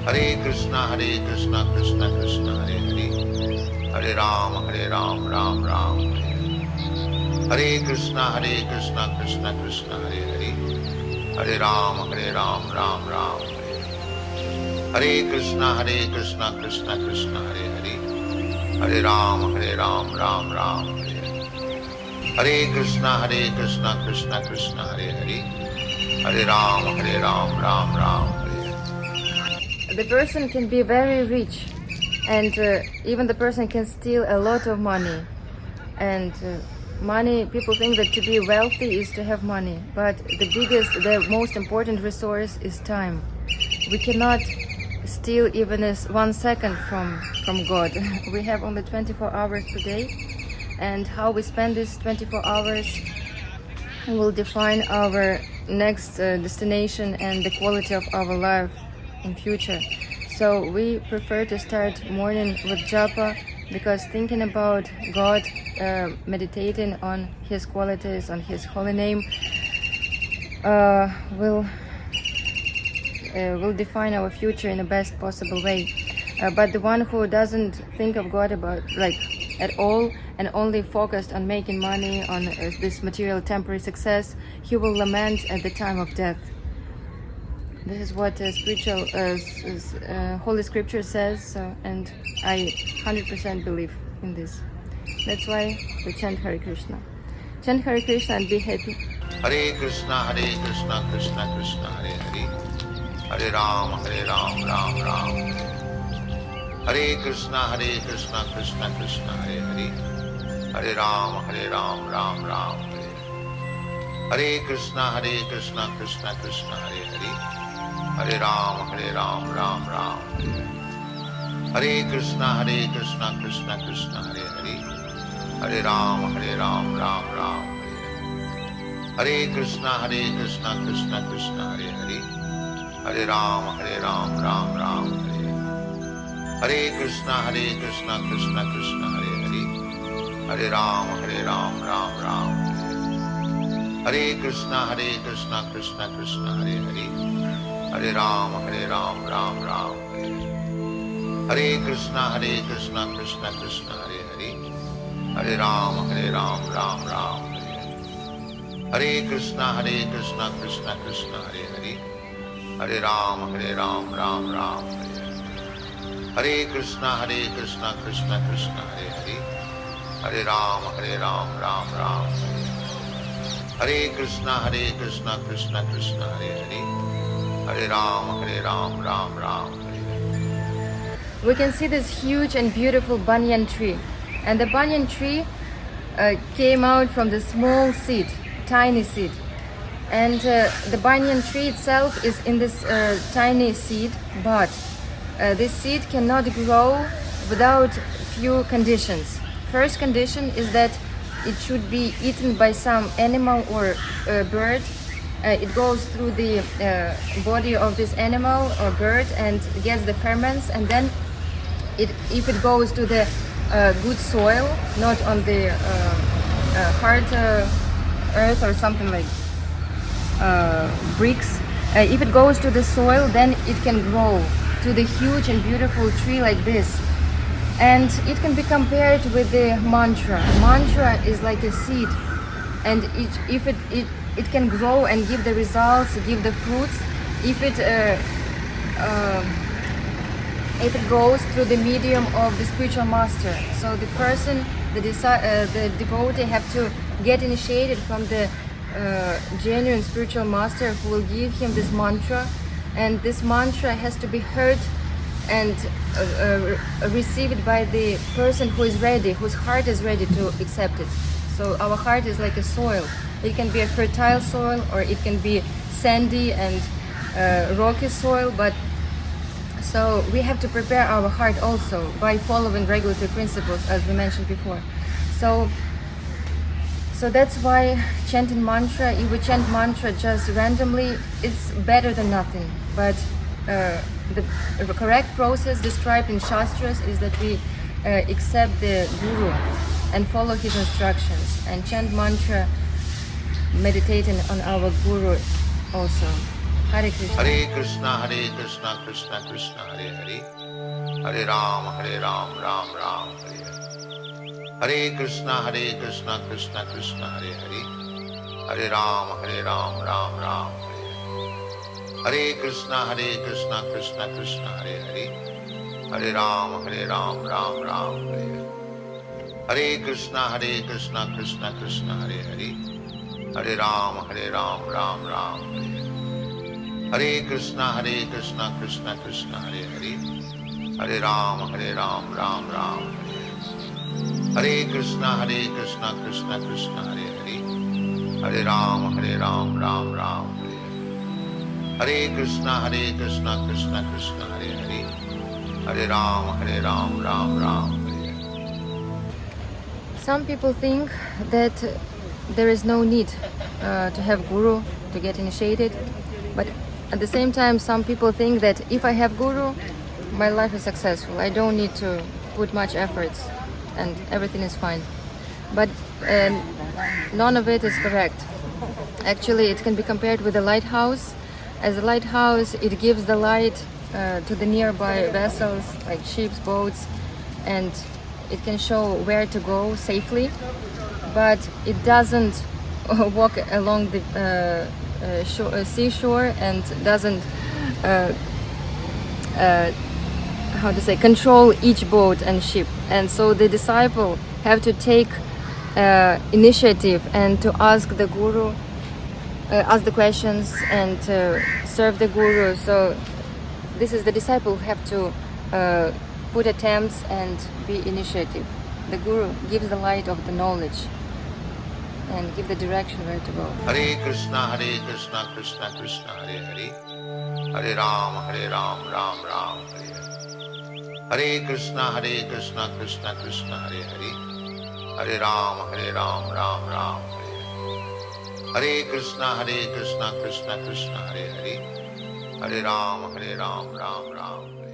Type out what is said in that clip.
Hare Krishna, Krishna Krishna, Hare Hare. Hare Rāma, Ram Ram, Hare Hare. Hare Krishna, Krishna Krishna, Hare Hare. Hare Rāma, Ram Ram, Hare Hare. Hare Krishna, Krishna Krishna, Hare Hare. Hare Rāma, Ram Ram, Hare Hare. Hare Krishna, Krishna Krishna, Hare Hare. Hare Rāma, Ram Ram, Hare Hare. The person can be very rich, and even the person can steal a lot of money. And money, people think that to be wealthy is to have money, but the most important resource is time. We cannot steal even 1 second from God. We have only 24 hours per day, and how we spend these 24 hours will define our next destination and the quality of our life in future. So we prefer to start morning with japa, because thinking about God, meditating on His qualities, on His holy name, will define our future in the best possible way. But the one who doesn't think of God at all, and only focused on making money, on this material temporary success, he will lament at the time of death. This is what Holy Scripture says, and I 100% believe in this. That's why we chant Hare Krishna. Chant Hare Krishna and be happy. Hare Krishna, Krishna Krishna, Hare Hare. Hare Rāma, Ram Ram. Hare Krishna, Krishna Krishna, Hare Hare. Hare Rāma, Ram Ram, Hare Hare. Hare Krishna, Krishna Krishna, Hare Hare. Hare Rāma, Ram Ram, Hare Hare. Hare Krishna, Krishna Krishna, Hare Hare. Hare Rāma, Ram Ram, Hare Hare. Hare Krishna, Krishna Krishna, Hare Hare. Hare Rāma, Ram Ram, Hare Hare. Hare Krishna, Krishna Krishna, Hare Hare. Hare Rāma, Ram Ram, Hare Hare. Hare Krishna, Krishna Krishna, Hare Hare. Hare Rāma, Ram Ram, Hare Hare. Hare Krishna, Krishna Krishna, Hare Hare. Hare Rāma, Ram Ram, Hare Hare. Hare Krishna, Krishna Krishna, Hare Hare. Hare Rāma, Ram Ram, Hare Hare. Hare Krishna, Krishna Krishna, Hare Hare. Hare Rāma, Ram Ram, Hare Hare. Hare Krishna, Krishna Krishna, Hare Hare. Hare Rāma, Ram Ram, Hare Hare. We can see this huge and beautiful banyan tree, and the banyan tree came out from the small seed, tiny seed, and the banyan tree itself is in this tiny seed, but this seed cannot grow without few conditions. First condition is that it should be eaten by some animal or bird. It goes through the body of this animal or bird and gets the ferments, and then if it goes to the good soil, not on the hard earth or something like bricks, if it goes to the soil, then it can grow to the huge and beautiful tree like this. And it can be compared with the mantra. Mantra is like a seed, and if it can grow and give the results, give the fruits, if it goes through the medium of the spiritual master. So the person, the devotee, have to get initiated from the genuine spiritual master who will give him this mantra, and this mantra has to be heard and received by the person who is ready, whose heart is ready to accept it. So our heart is like a soil. It can be a fertile soil, or it can be sandy and rocky soil, but so we have to prepare our heart also by following regulatory principles, as we mentioned before. So that's why chanting mantra, if we chant mantra just randomly, it's better than nothing. But the correct process described in Shastras is that we accept the Guru and follow his instructions and chant mantra, meditating on our Guru also. Hare Krishna. Hare Krishna, Krishna Krishna, Hare Hare. Hare Rāma, Ram Ram, Hare Hare. Hare Krishna, Krishna Krishna, Hare Hare. Hare Rāma, Ram Ram, Hare Hare. Hare Krishna, Krishna Krishna, Hare Hare. Hare Rāma, Ram Ram, Hare Hare. Hare Krishna, Krishna Krishna, Hare Hare. Hare Rāma, Ram Ram, Hare Hare. Hare Krishna, Krishna Krishna, Hare Hare. Hare Rāma, Ram Ram, Hare Hare. Hare Krishna, Krishna Krishna, Hare Hare. Hare Rāma, Ram Ram, Hare Hare. Hare Krishna, Krishna Krishna, Hare Hare. Hare Rāma, Ram Ram, Hare Hare. Some people think that there is no need to have guru to get initiated, but at the same time some people think that if I have guru, my life is successful. I don't need to put much efforts and everything is fine. But none of it is correct. Actually, it can be compared with a lighthouse. As a lighthouse, it gives the light to the nearby vessels like ships, boats, and it can show where to go safely, but it doesn't walk along the seashore and doesn't control each boat and ship. And so the disciple have to take initiative and to ask the guru, ask the questions and serve the guru. So this is the disciple who have to put attempts and be initiative. The guru gives the light of the knowledge and give the direction where to go. Hare Krishna, Krishna Krishna, Hare Hare. Hare Rāma, Ram Ram, Hare Hare. Hare Krishna, Krishna Krishna, Hare Hare. Hare Rāma, Ram Ram, Hare Hare. Hare Krishna, Krishna Krishna, Hare Hare. Hare Rāma, Ram Ram, Hare Hare.